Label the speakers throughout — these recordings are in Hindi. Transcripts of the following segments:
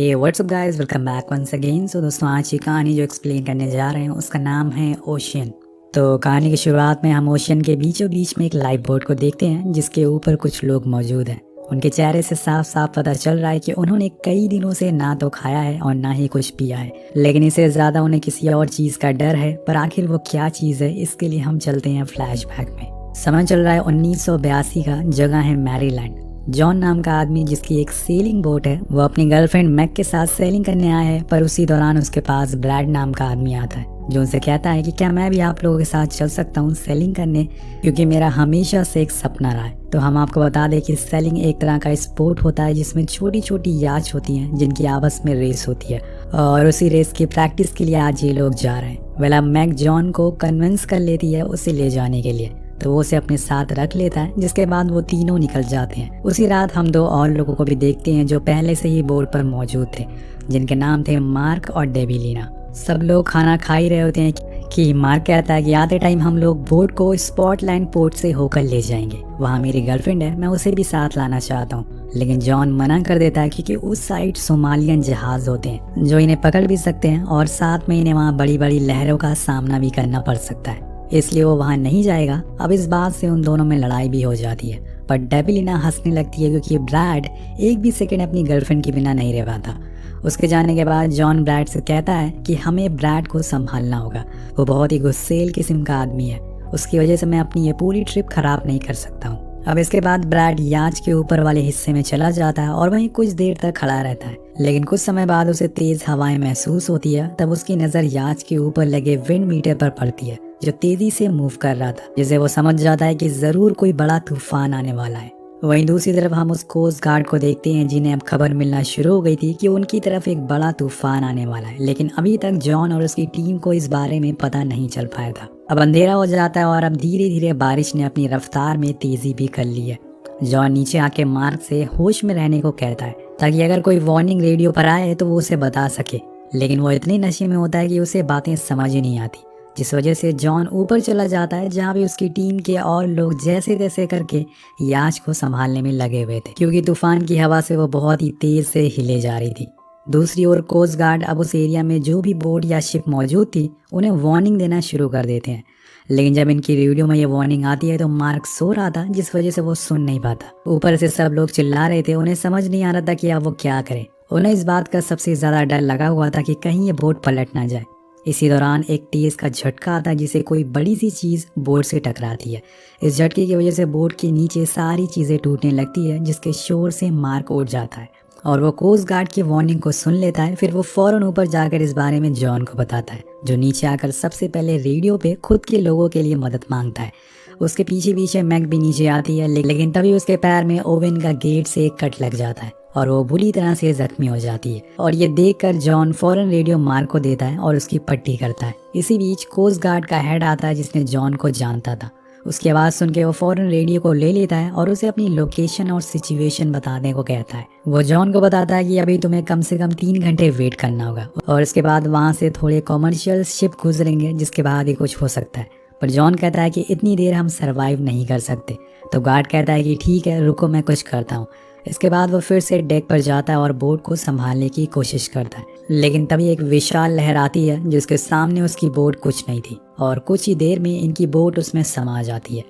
Speaker 1: हे WhatsApp guys, welcome back once again. So दोस्तों, आज की कहानी जो एक्सप्लेन करने जा रहे हैं उसका नाम है ओशियन। तो कहानी की शुरुआत में हम ओशियन के बीचों बीच में एक लाइफ बोट को देखते हैं जिसके ऊपर कुछ लोग मौजूद हैं। उनके चेहरे से साफ साफ पता चल रहा है कि उन्होंने कई दिनों से ना तो खाया है और ना ही कुछ पिया है, लेकिन इससे ज्यादा उन्हें किसी और चीज का डर है। पर आखिर वो क्या चीज है, इसके लिए हम चलते हैं फ्लैशबैक में। समय चल रहा है 1982 का, जगह है मैरीलैंड। जॉन नाम का आदमी, जिसकी एक सेलिंग बोट है, वो अपनी गर्लफ्रेंड मैक के साथ सेलिंग करने आया है। पर उसी दौरान उसके पास ब्रैड नाम का आदमी आता है जो उनसे कहता है कि क्या मैं भी आप लोगों के साथ चल सकता हूँ सेलिंग करने, क्योंकि मेरा हमेशा से एक सपना रहा है। तो हम आपको बता दें कि सेलिंग एक तरह का स्पोर्ट होता है जिसमें छोटी छोटी याच होती हैं जिनकी आपस में रेस होती है, और उसी रेस की प्रैक्टिस के लिए आज ये लोग जा रहे हैं। वेल, अब मैक जॉन को कन्विंस कर लेती है उसे ले जाने के लिए, तो वो उसे अपने साथ रख लेता है, जिसके बाद वो तीनों निकल जाते हैं। उसी रात हम दो और लोगों को भी देखते हैं जो पहले से ही बोर्ड पर मौजूद थे, जिनके नाम थे मार्क और डेबिलीना। सब लोग खाना खा ही रहे होते हैं कि मार्क कहता है कि आते टाइम हम लोग बोट को स्पॉटलैंड पोर्ट से होकर ले जाएंगे, वहाँ मेरी गर्लफ्रेंड है, मैं उसे भी साथ लाना चाहता हूँ। लेकिन जॉन मना कर देता है क्योंकि उस साइड सोमालियन जहाज होते हैं जो इन्हें पकड़ भी सकते हैं, और साथ में इन्हें वहाँ बड़ी बड़ी लहरों का सामना भी करना पड़ सकता है, इसलिए वो वहाँ नहीं जाएगा। अब इस बात से उन दोनों में लड़ाई भी हो जाती है, पर डेबिलीना हंसने लगती है क्योंकि ब्रैड एक भी सेकंड अपनी गर्लफ्रेंड के बिना नहीं रह पाता। उसके जाने के बाद जॉन ब्रैड से कहता है कि हमें ब्रैड को संभालना होगा, वो बहुत ही गुस्सेल किस्म का आदमी है, उसकी वजह से मैं अपनी ये पूरी ट्रिप खराब नहीं कर सकता हूँ। अब इसके बाद ब्रैड याच के ऊपर वाले हिस्से में चला जाता है और वहीं कुछ देर तक खड़ा रहता है, लेकिन कुछ समय बाद उसे तेज हवाएं महसूस होती है। तब उसकी नजर याच के ऊपर लगे विंड मीटर पर पड़ती है जो तेजी से मूव कर रहा था, जिसे वो समझ जाता है कि जरूर कोई बड़ा तूफान आने वाला है। वहीं दूसरी तरफ हम उस कोस्ट गार्ड को देखते हैं जिन्हें अब खबर मिलना शुरू हो गई थी कि उनकी तरफ एक बड़ा तूफान आने वाला है, लेकिन अभी तक जॉन और उसकी टीम को इस बारे में पता नहीं चल पाया था। अब अंधेरा हो जाता है और अब धीरे धीरे बारिश ने अपनी रफ्तार में तेजी भी कर ली है। जॉन नीचे आके मार्क से होश में रहने को कहता है ताकि अगर कोई वार्निंग रेडियो पर आए तो वो उसे बता सके, लेकिन वो इतने नशे में होता है कि उसे बातें समझ ही नहीं आती, जिस वजह से जॉन ऊपर चला जाता है जहाँ भी उसकी टीम के और लोग जैसे तैसे करके याच को संभालने में लगे हुए थे, क्योंकि तूफान की हवा से वो बहुत ही तेज से हिले जा रही थी। दूसरी ओर कोस्ट गार्ड अब उस एरिया में जो भी बोट या शिप मौजूद थी उन्हें वार्निंग देना शुरू कर देते हैं, लेकिन जब इनकी रेडियो में ये वार्निंग आती है तो मार्क सो रहा था, जिस वजह से वो सुन नहीं पाता। ऊपर से सब लोग चिल्ला रहे थे, उन्हें समझ नहीं आ रहा था कि अब वो क्या करें। उन्हें इस बात का सबसे ज्यादा डर लगा हुआ था कि कहीं ये बोट पलट ना जाए। इसी दौरान एक तेज का झटका आता है जिसे कोई बड़ी सी चीज बोट से टकराती है। इस झटके की वजह से बोट के नीचे सारी चीजें टूटने लगती है, जिसके शोर से मार्क उठ जाता है और वो कोस्ट गार्ड की वार्निंग को सुन लेता है। फिर वो फौरन ऊपर जाकर इस बारे में जॉन को बताता है, जो नीचे आकर सबसे पहले रेडियो पे खुद के लोगों के लिए मदद मांगता है। उसके पीछे पीछे मैक भी नीचे आती है, लेकिन तभी उसके पैर में ओवन का गेट से एक कट लग जाता है और वो बुरी तरह से जख्मी हो जाती है। और ये देखकर जॉन फौरन रेडियो मार्क को देता है और उसकी पट्टी करता है। इसी बीच कोस्ट गार्ड का हेड आता है जिसने जॉन को जानता था। उसकी आवाज़ सुन के वो फौरन रेडियो को ले लेता है और उसे अपनी लोकेशन और सिचुएशन बताने को कहता है। वो जॉन को बताता है कि अभी तुम्हें कम से कम 3 घंटे वेट करना होगा और इसके बाद वहाँ से थोड़े कॉमर्शियल शिप गुजरेंगे, जिसके बाद ही कुछ हो सकता है। पर जॉन कहता है कि इतनी देर हम सरवाइव नहीं कर सकते। तो गार्ड कहता है कि ठीक है, रुको मैं कुछ करता हूँ। इसके बाद वो फिर से डेक पर जाता है और बोट को संभालने की कोशिश करता है, लेकिन तभी एक विशाल लहर आती है जिसके सामने उसकी बोट कुछ नहीं थी और कुछ ही देर में इनकी बोट उसमें समा जाती है।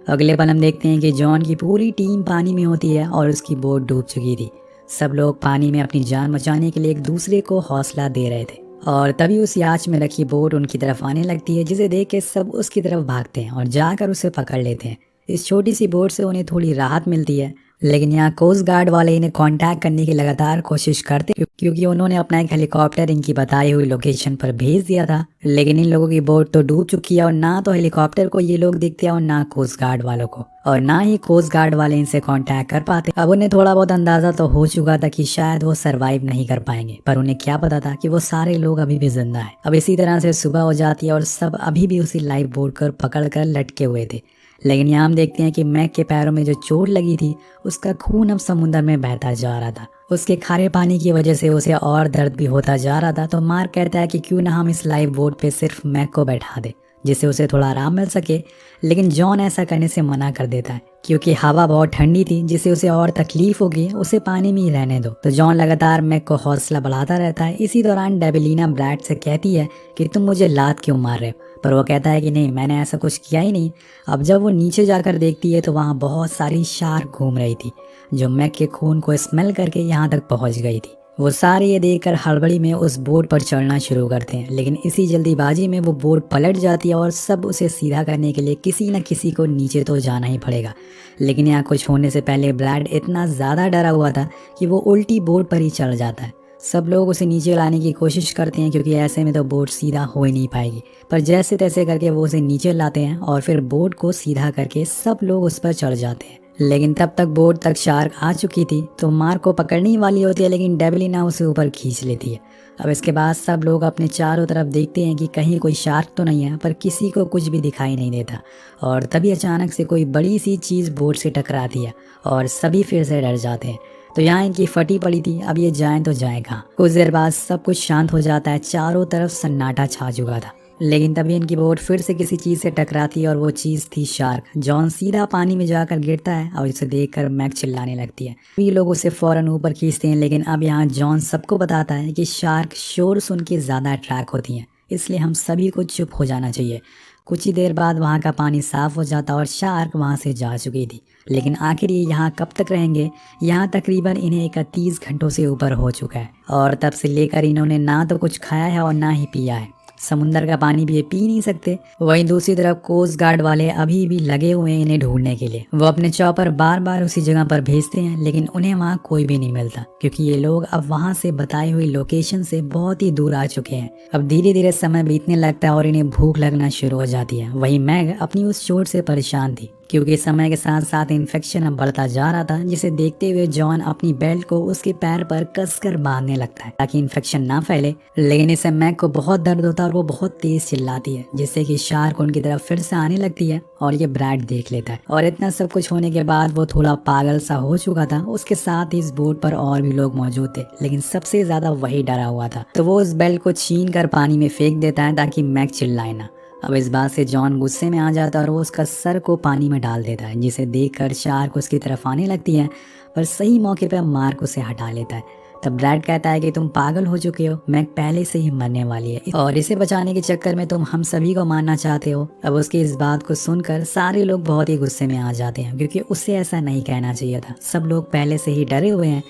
Speaker 1: अगले पल हम देखते हैं कि जॉन की पूरी टीम पानी में होती है और उसकी बोट डूब चुकी थी। सब लोग पानी में अपनी जान बचाने के लिए एक दूसरे को हौसला दे रहे थे और तभी उस याच में रखी बोट उनकी तरफ आने लगती है, जिसे देख के सब उसकी तरफ भागते हैं और जाकर उसे पकड़ लेते हैं। इस छोटी सी बोट से उन्हें थोड़ी राहत मिलती है, लेकिन यहाँ कोस्ट गार्ड वाले इन्हें कांटेक्ट करने की लगातार कोशिश करते क्योंकि उन्होंने अपना एक हेलीकॉप्टर इनकी बताई हुई लोकेशन पर भेज दिया था, लेकिन इन लोगों की बोट तो डूब चुकी है और ना तो हेलीकॉप्टर को ये लोग दिखते हैं और ना कोस्ट गार्ड वालों को, और ना ही कोस्ट गार्ड वाले इनसे कांटेक्ट कर पाते। अब उन्हें थोड़ा बहुत अंदाजा तो हो चुका था कि शायद वो सरवाइव नहीं कर पाएंगे, पर उन्हें क्या पता था कि वो सारे लोग अभी भी जिंदा है। अब इसी तरह से सुबह हो जाती है और सब अभी भी उसी लाइफ बोट को पकड़ कर लटके हुए थे, लेकिन यहाँ हम देखते हैं कि मैक के पैरों में जो चोट लगी थी उसका खून अब समुद्र में बहता जा रहा था। उसके खारे पानी की वजह से उसे और दर्द भी होता जा रहा था। तो मार्क कहता है कि क्यों ना हम इस लाइफ बोट पे सिर्फ मैक को बैठा दे जिससे उसे थोड़ा आराम मिल सके, लेकिन जॉन ऐसा करने से मना कर देता है क्योंकि हवा बहुत ठंडी थी जिससे उसे और तकलीफ होगी, उसे पानी में ही रहने दो। तो जॉन लगातार मैक को हौसला बढ़ाता रहता है। इसी दौरान डेबिलिना ब्रैड से कहती है कि तुम मुझे लात क्यों मार रहे हो, पर वो कहता है कि नहीं, मैंने ऐसा कुछ किया ही नहीं। अब जब वो नीचे जाकर देखती है तो वहाँ बहुत सारी शार्क घूम रही थी जो मैक के खून को स्मेल करके यहाँ तक पहुँच गई थी। वो सारे ये देखकर हड़बड़ी में उस बोट पर चढ़ना शुरू करते हैं, लेकिन इसी जल्दीबाजी में वो बोट पलट जाती है और सब उसे सीधा करने के लिए किसी न किसी को नीचे तो जाना ही पड़ेगा। लेकिन यहाँ कुछ होने से पहले ब्रैड इतना ज़्यादा डरा हुआ था कि वो उल्टी बोट पर ही चढ़ जाता है। सब लोग उसे नीचे लाने की कोशिश करते हैं क्योंकि ऐसे में तो बोट सीधा हो ही नहीं पाएगी, पर जैसे तैसे करके वो उसे नीचे लाते हैं और फिर बोट को सीधा करके सब लोग उस पर चढ़ जाते हैं। लेकिन तब तक बोट तक शार्क आ चुकी थी तो मार्क को पकड़ने ही वाली होती है, लेकिन डेबिलिना उसे ऊपर खींच लेती है। अब इसके बाद सब लोग अपने चारों तरफ देखते हैं कि कहीं कोई शार्क तो नहीं है, पर किसी को कुछ भी दिखाई नहीं देता। और तभी अचानक से कोई बड़ी सी चीज़ बोट से टकराती है और सभी फिर से डर जाते हैं। तो यहाँ इनकी फटी पड़ी थी, अब ये जाएं तो जाएं कहाँ। कुछ देर बाद सब कुछ शांत हो जाता है, चारों तरफ सन्नाटा छा चुका था। लेकिन तभी इनकी बोट फिर से किसी चीज़ से टकराती है और वो चीज़ थी शार्क। जॉन सीधा पानी में जाकर गिरता है और इसे देखकर मैक चिल्लाने लगती है। ये लोग उसे फौरन ऊपर खींचते हैं, लेकिन अब यहाँ जॉन सबको बताता है कि शार्क शोर सुन के ज़्यादा अट्रैक्ट होती हैं, इसलिए हम सभी को चुप हो जाना चाहिए। कुछ ही देर बाद वहाँ का पानी साफ हो जाता और शार्क वहाँ से जा चुकी थी। लेकिन आखिर ये यहाँ कब तक रहेंगे? यहाँ तकरीबन इन्हें 31 घंटों से ऊपर हो चुका है और तब से लेकर इन्होंने ना तो कुछ खाया है और ना ही पिया है। समुंदर का पानी भी ये पी नहीं सकते। वहीं दूसरी तरफ कोस्ट गार्ड वाले अभी भी लगे हुए हैं इन्हें ढूंढने के लिए। वो अपने चॉपर बार बार उसी जगह पर भेजते हैं, लेकिन उन्हें वहाँ कोई भी नहीं मिलता क्योंकि ये लोग अब वहाँ से बताई हुई लोकेशन से बहुत ही दूर आ चुके हैं। अब धीरे धीरे समय बीतने लगता है और इन्हें भूख लगना शुरू हो जाती है। वहीं मैग अपनी उस चोट से परेशान थी क्योंकि समय के साथ साथ इन्फेक्शन अब बढ़ता जा रहा था, जिसे देखते हुए जॉन अपनी बेल्ट को उसके पैर पर कसकर बांधने लगता है ताकि इन्फेक्शन ना फैले। लेकिन इससे मैग को बहुत दर्द होता है और वो बहुत तेज चिल्लाती है, जिससे कि शार्क उनकी तरफ फिर से आने लगती है और ये ब्रैड देख लेता है। और इतना सब कुछ होने के बाद वो थोड़ा पागल सा हो चुका था। उसके साथ इस बोट पर और भी लोग मौजूद थे, लेकिन सबसे ज्यादा वही डरा हुआ था। तो वो उस बेल्ट को छीन कर पानी में फेंक देता है ताकि मैग चिल्लाए ना। अब इस बात से जॉन गुस्से में आ जाता है और वो उसका सर को पानी में डाल देता है, जिसे देखकर शार्क उसकी तरफ आने लगती है, पर सही मौके पर मार्क उसे हटा लेता है। तब ब्रैड कहता है कि तुम पागल हो चुके हो, मैग पहले से ही मरने वाली है और इसे बचाने के चक्कर में तुम हम सभी को मारना चाहते हो। अब उसकी इस बात को सुनकर सारे लोग बहुत ही गुस्से में आ जाते हैं क्योंकि उसे ऐसा नहीं कहना चाहिए था। सब लोग पहले से ही डरे हुए हैं।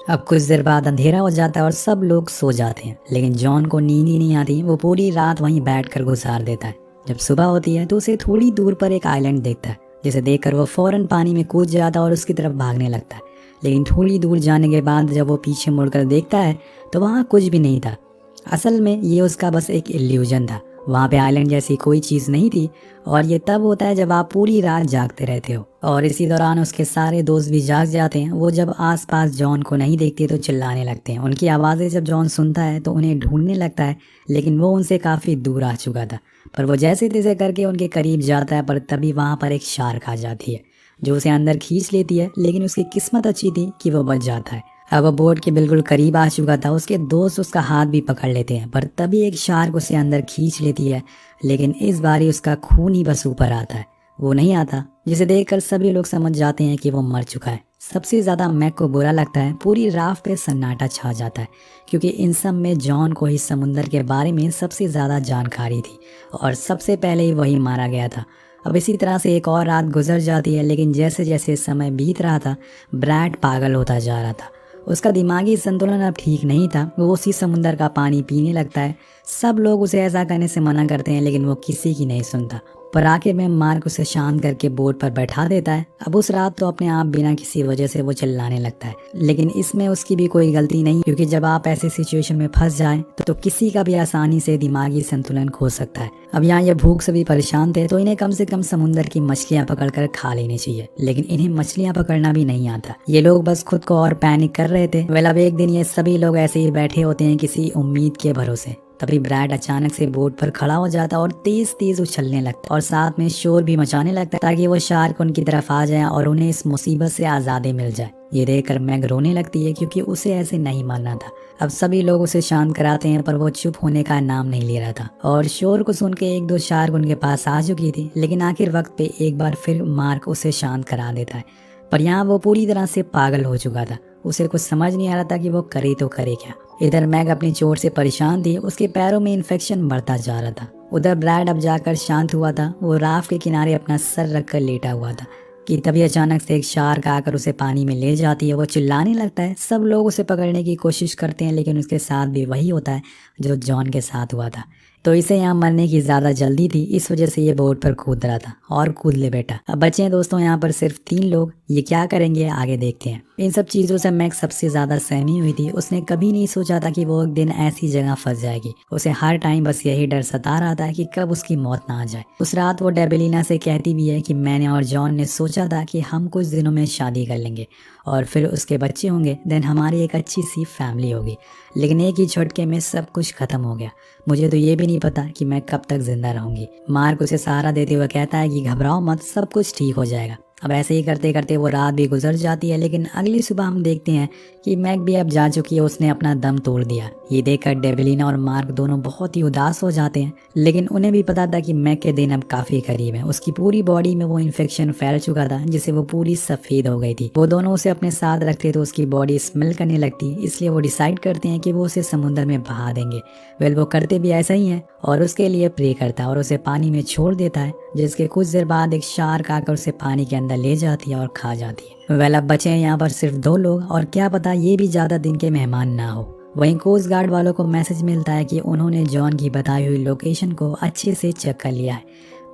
Speaker 1: अब कुछ देर बाद अंधेरा हो जाता है और सब लोग सो जाते हैं, लेकिन जॉन को नींद ही नहीं आती। वो पूरी रात वहीं बैठकर गुजार देता है। जब सुबह होती है तो उसे थोड़ी दूर पर एक आइलैंड देखता है, जिसे देखकर वो फौरन पानी में कूद जाता है और उसकी तरफ भागने लगता है। लेकिन थोड़ी दूर जाने के बाद जब वो पीछे मुड़कर देखता है तो वहाँ कुछ भी नहीं था। असल में ये उसका बस एक इल्यूजन था। वहाँ पे आइलैंड जैसी कोई चीज़ नहीं थी और ये तब होता है जब आप पूरी रात जागते रहते हो। और इसी दौरान उसके सारे दोस्त भी जाग जाते हैं। वो जब आसपास जॉन को नहीं देखते तो चिल्लाने लगते हैं। उनकी आवाज़ें जब जॉन सुनता है तो उन्हें ढूंढने लगता है, लेकिन वो उनसे काफ़ी दूर आ चुका था। पर वो जैसे तैसे करके उनके करीब जाता है, पर तभी वहाँ पर एक शार्क आ जाती है जो उसे अंदर खींच लेती है। लेकिन उसकी किस्मत अच्छी थी कि वो बच जाता है। अब वो बोट के बिल्कुल करीब आ चुका था। उसके दोस्त उसका हाथ भी पकड़ लेते हैं, पर तभी एक शार्क उसे अंदर खींच लेती है। लेकिन इस बारी उसका खून ही बस ऊपर आता है, वो नहीं आता, जिसे देखकर सभी लोग समझ जाते हैं कि वो मर चुका है। सबसे ज़्यादा मैक को बुरा लगता है। पूरी राफ्ट पे सन्नाटा छा जाता है क्योंकि इन सब में जॉन को ही समुंदर के बारे में सबसे ज़्यादा जानकारी थी और सबसे पहले ही वही मारा गया था। अब इसी तरह से एक और रात गुजर जाती है, लेकिन जैसे जैसे समय बीत रहा था ब्रैड पागल होता जा रहा था। उसका दिमागी संतुलन अब ठीक नहीं था। वो उसी समुंदर का पानी पीने लगता है। सब लोग उसे ऐसा करने से मना करते हैं, लेकिन वो किसी की नहीं सुनता। पर आखिर में मार्क उसे शांत करके बोट पर बैठा देता है। अब उस रात तो अपने आप बिना किसी वजह से वो चिल्लाने लगता है, लेकिन इसमें उसकी भी कोई गलती नहीं, क्योंकि जब आप ऐसे सिचुएशन में फंस जाएं तो किसी का भी आसानी से दिमागी संतुलन खो सकता है। अब यहाँ ये भूख से भी परेशान थे, तो इन्हें कम से कम समुंदर की मछलियाँ पकड़कर खा लेनी चाहिए, लेकिन इन्हें मछलियाँ पकड़ना भी नहीं आता। ये लोग बस खुद को और पैनिक कर रहे थे। वेल अब एक दिन ये सभी लोग ऐसे ही बैठे होते हैं किसी उम्मीद के भरोसे। तभी ब्रैड अचानक से बोट पर खड़ा हो जाता और तेज तेज उछलने लगता और साथ में शोर भी मचाने लगता ताकि वो शार्क उनकी तरफ आ जाए और उन्हें इस मुसीबत से आज़ादी मिल जाए। ये देखकर मैग रोने लगती है क्योंकि उसे ऐसे नहीं मानना था। अब सभी लोग उसे शांत कराते हैं पर वो चुप होने का नाम नहीं ले रहा था और शोर को सुन के एक दो शार्क उनके पास आ चुकी थी, लेकिन आखिर वक्त पे एक बार फिर मार्क उसे शांत करा देता है। पर यहाँ वो पूरी तरह से पागल हो चुका था। उसे कुछ समझ नहीं आ रहा था कि वो करे तो करे क्या। इधर मैग अपनी चोट से परेशान थी, उसके पैरों में इन्फेक्शन बढ़ता जा रहा था। उधर ब्रैड अब जाकर शांत हुआ था। वो राफ्ट के किनारे अपना सर रखकर लेटा हुआ था कि तभी अचानक से एक शार्क आकर उसे पानी में ले जाती है। वो चिल्लाने लगता है। सब लोग उसे पकड़ने की कोशिश करते हैं, लेकिन उसके साथ भी वही होता है जो जॉन के साथ हुआ था। तो इसे यहाँ मरने की ज़्यादा जल्दी थी, इस वजह से ये बोट पर कूद रहा था। और कूद ले बेटा। अब बचे हैं दोस्तों यहाँ पर सिर्फ 3 लोग। ये क्या करेंगे आगे देखते हैं। इन सब चीज़ों से मैग सबसे ज़्यादा सहमी हुई थी। उसने कभी नहीं सोचा था कि वो एक दिन ऐसी जगह फंस जाएगी। उसे हर टाइम बस यही डर सता रहा था कि कब उसकी मौत ना आ जाए। उस रात वो डेबिलिना से कहती भी है कि मैंने और जॉन ने सोचा था कि हम कुछ दिनों में शादी कर लेंगे और फिर उसके बच्चे होंगे, देन हमारी एक अच्छी सी फैमिली होगी। लेकिन एक ही झटके में सब कुछ खत्म हो गया। मुझे तो ये भी नहीं पता कि मैं कब तक जिंदा रहूंगी। मार्क उसे सहारा देते हुए कहता है कि घबराओ मत, सब कुछ ठीक हो जाएगा। अब ऐसे ही करते करते वो रात भी गुजर जाती है, लेकिन अगली सुबह हम देखते हैं कि मैग भी अब जा चुकी है। उसने अपना दम तोड़ दिया। ये देखकर डेबिलिना और मार्क दोनों बहुत ही उदास हो जाते हैं, लेकिन उन्हें भी पता था कि मैग के दिन अब काफी करीब है। उसकी पूरी बॉडी में वो इन्फेक्शन फैल चुका था जिससे वो पूरी सफेद हो गई थी। वो दोनों उसे अपने साथ रखते तो उसकी बॉडी स्मेल करने लगती, इसलिए वो डिसाइड करते हैं कि वो उसे समुद्र में बहा देंगे। वेल वो करते भी ऐसा ही है और उसके लिए प्रे करता है और उसे पानी में छोड़ देता है, जिसके कुछ देर बाद एक शार्क आकर उसे पानी के अंदर ले जाती है और खा जाती है। वेल अब बचे हैं यहाँ पर सिर्फ 2 लोग और क्या पता ये भी ज्यादा दिन के मेहमान ना हो। वहीं कोस्ट गार्ड वालों को मैसेज मिलता है कि उन्होंने जॉन की बताई हुई लोकेशन को अच्छे से चेक कर लिया है,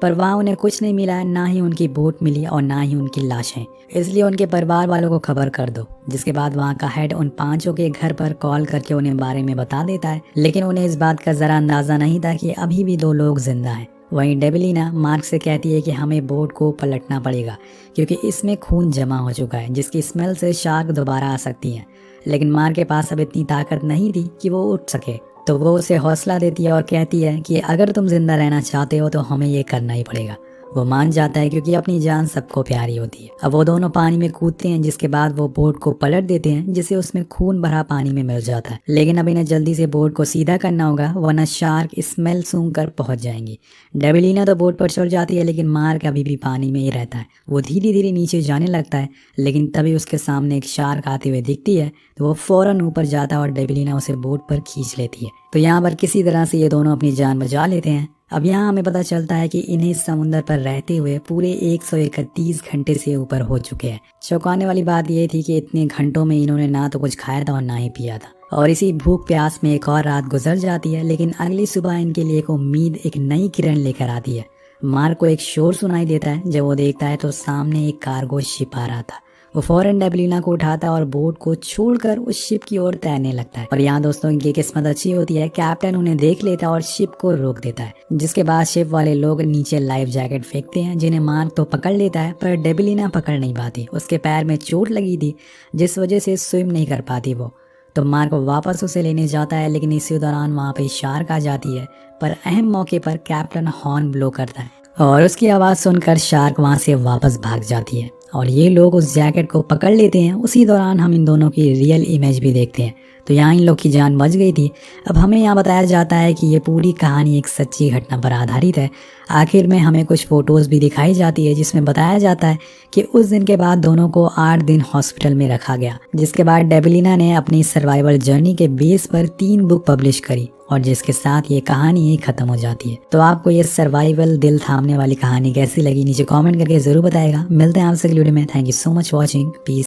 Speaker 1: पर वहाँ उन्हें कुछ नहीं मिला है, ना ही उनकी बोट मिली और ना ही उनकी लाशें। इसलिए उनके परिवार वालों को खबर कर दो। जिसके बाद वहाँ का हेड उन 5 के घर पर कॉल करके उन्हें बारे में बता देता है, लेकिन उन्हें इस बात का जरा अंदाजा नहीं था कि अभी भी 2 लोग जिंदा हैं। वहीं डेबिलिना मार्क से कहती है कि हमें बोट को पलटना पड़ेगा क्योंकि इसमें खून जमा हो चुका है, जिसकी स्मेल से शार्क दोबारा आ सकती है। लेकिन मार्क के पास अब इतनी ताकत नहीं थी कि वो उठ सके, तो वो उसे हौसला देती है और कहती है कि अगर तुम जिंदा रहना चाहते हो तो हमें ये करना ही पड़ेगा। वो मान जाता है क्योंकि अपनी जान सबको प्यारी होती है। अब वो दोनों पानी में कूदते हैं, जिसके बाद वो बोट को पलट देते हैं, जिससे उसमें खून भरा पानी में मिल जाता है। लेकिन अब इन्हें जल्दी से बोट को सीधा करना होगा, वरना शार्क स्मेल सूंघ कर पहुंच जाएंगी। डेबिलिना तो बोट पर चढ़ जाती है, लेकिन मार्क अभी भी पानी में ही रहता है। वो धीरे धीरे नीचे जाने लगता है, लेकिन तभी उसके सामने एक शार्क आते हुए दिखती है, तो वो फौरन ऊपर जाता है और डेबिलिना उसे बोट पर खींच लेती है। तो यहाँ पर किसी तरह से ये दोनों अपनी जान बचा लेते हैं। अब यहाँ हमें पता चलता है कि इन्हें समुद्र पर रहते हुए पूरे 131 घंटे से ऊपर हो चुके हैं। चौंकाने वाली बात यह थी कि इतने घंटों में इन्होंने ना तो कुछ खाया था और ना ही पिया था, और इसी भूख प्यास में एक और रात गुजर जाती है। लेकिन अगली सुबह इनके लिए एक उम्मीद, एक नई किरण लेकर आती है। मार्क को एक शोर सुनाई देता है। जब वो देखता है तो सामने एक कार्गो शिप आ रहा था। वो फौरन डेबिलिना को उठाता है और बोट को छोड़कर उस शिप की ओर तैरने लगता है। और यहाँ दोस्तों इनकी किस्मत अच्छी होती है, कैप्टन उन्हें देख लेता है और शिप को रोक देता है। जिसके बाद शिप वाले लोग नीचे लाइफ जैकेट फेंकते हैं, जिन्हें मार्क तो पकड़ लेता है, पर डेबिलिना पकड़ नहीं पाती। उसके पैर में चोट लगी थी, जिस वजह से स्विम नहीं कर पाती वो। तो मार्क वापस उसे लेने जाता है, लेकिन इसी दौरान वहाँ पे शार्क आ जाती है। पर अहम मौके पर कैप्टन हॉर्न ब्लो करता है और उसकी आवाज़ सुनकर शार्क वहाँ से वापस भाग जाती है और ये लोग उस जैकेट को पकड़ लेते हैं। उसी दौरान हम इन दोनों की रियल इमेज भी देखते हैं। तो यहाँ इन लोग की जान बच गई थी। अब हमें यहाँ बताया जाता है कि ये पूरी कहानी एक सच्ची घटना पर आधारित है। आखिर में हमें कुछ फोटोज़ भी दिखाई जाती है, जिसमें बताया जाता है कि उस दिन के बाद दोनों को 8 दिन हॉस्पिटल में रखा गया। जिसके बाद डेबिलिना ने अपनी सर्वाइवल जर्नी के बेस पर 3 बुक पब्लिश करी और जिसके साथ ये कहानी ही खत्म हो जाती है। तो आपको ये सर्वाइवल दिल थामने वाली कहानी कैसी लगी नीचे कमेंट करके जरूर बताएगा। मिलते हैं आपसे अगली वीडियो में। Thank you so much watching. Piece.